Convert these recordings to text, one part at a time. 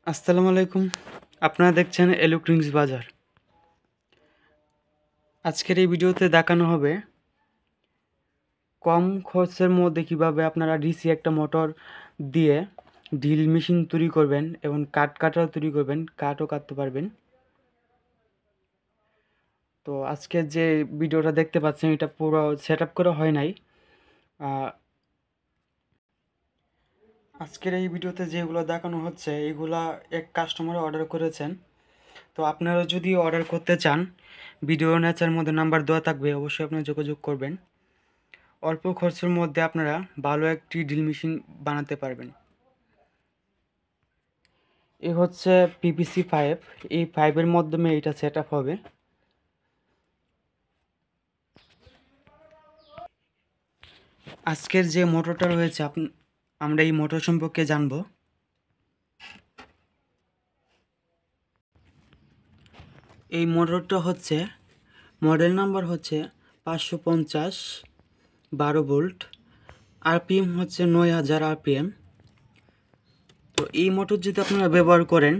আসসালামু আলাইকুম। আপনারা দেখছেন এলুক্রিংস বাজার। আজকের এই ভিডিওতে দেখানো হবে কম খরচের মধ্যে কিভাবে আপনারা ডিসি একটা মোটর দিয়ে ড্রিল মেশিন তৈরি করবেন এবং কাঠ কাটাও তৈরি করবেন, কাঠও কাটতে পারবেন। তো আজকের যে ভিডিওটা দেখতে পাচ্ছেন এটা পুরো সেট আপ করা হয় নাই। আহ, আজকের এই ভিডিওতে যেগুলো দেখানো হচ্ছে এগুলা এক কাস্টমার অর্ডার করেছেন। তো আপনারা যদি অর্ডার করতে চান ভিডিও নেচার মধ্যে নাম্বার দেওয়া থাকবে, অবশ্যই আপনারা যোগাযোগ করবেন। অল্প খরচের মধ্যে আপনারা ভালো একটি ড্রিল মেশিন বানাতে পারবেন। এই হচ্ছে পিপিসি 5। এই 5-এর মাধ্যমে এটা সেট আপ হবে। আজকের যে মোটরটা রয়েছে আমরা এই মোটর সম্পর্কে জানব। এই মোটরটা হচ্ছে মডেল নাম্বার হচ্ছে 550 12 ভোল্ট, আরপিএম হচ্ছে 9000 আরপিএম। তো এই মোটর যদি আপনারা ব্যবহার করেন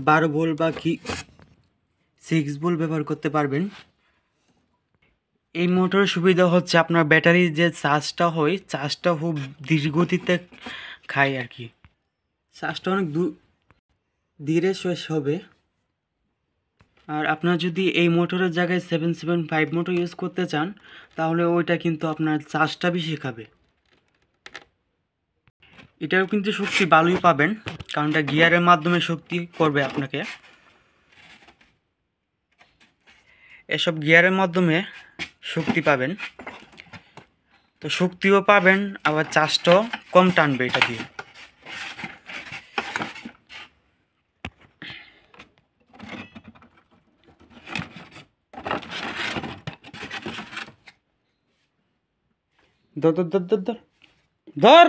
12 ভোল্ট বা কি 6 ভোল্ট ব্যবহার করতে পারবেন। এই মোটরের সুবিধা হচ্ছে আপনার ব্যাটারির যে চার্জটা হয় চার্জটা খুব ধীরগতিতে খায় আর কি, চার্জটা অনেক ধীরে শেষ হবে। আর আপনার যদি এই মোটরের জায়গায় 775 মোটর ইউজ করতে চান তাহলে ওইটা কিন্তু আপনার চার্জটা বেশি খাবে। এটাও কিন্তু শক্তি ভালোই পাবেন, কারণ এটা গিয়ারের মাধ্যমে শক্তি করবে আপনাকে। এসব গিয়ারের মাধ্যমে শক্তি পাবেন, তো শক্তিও পাবেন আবার চার্জটাও কম টানবে এটা দিয়ে। ধর ধর ধর ধর ধর ধর।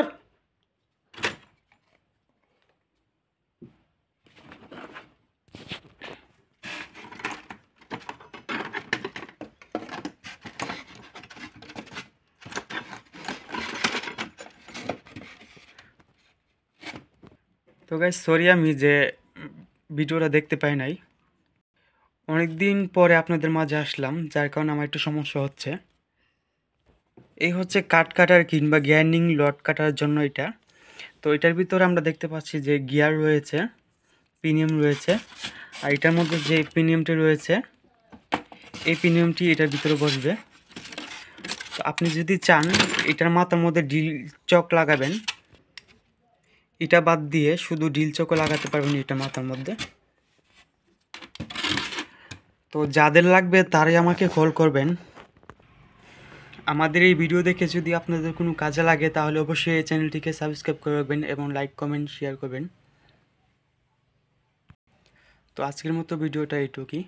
তো গাইস সরি আমি যে ভিডিওটা দেখতে পাই নাই, অনেক দিন পরে আপনাদের মাঝে আসলাম, যার কারণে আমার একটু সমস্যা হচ্ছে। এই হচ্ছে কাট কাটার কিংবা গ্যান্ডিং লট কাটার জন্য এটা। তো এটার ভিতরে আমরা দেখতে পাচ্ছি যে গিয়ার রয়েছে, পিনিয়ম রয়েছে, আর এটার মধ্যে যে পিনিয়মটি রয়েছে এই পিনিয়মটি এটার ভিতরে বসবে। তো আপনি যদি চান এটার মাথার মধ্যে ড্রিল চক লাগাবেন, এটা বাদ দিয়ে শুধু ড্রিল চকও লাগাতে পারবেন এটা মাথার মধ্যে। তো যাদের লাগবে তারাই আমাকে কল করবেন। আমাদের এই ভিডিও দেখে যদি আপনাদের কোনো কাজে লাগে তাহলে অবশ্যই এই চ্যানেলটিকে সাবস্ক্রাইব করবেন এবং লাইক কমেন্ট শেয়ার করবেন। তো আজকের মতো ভিডিওটা এইটুকুই।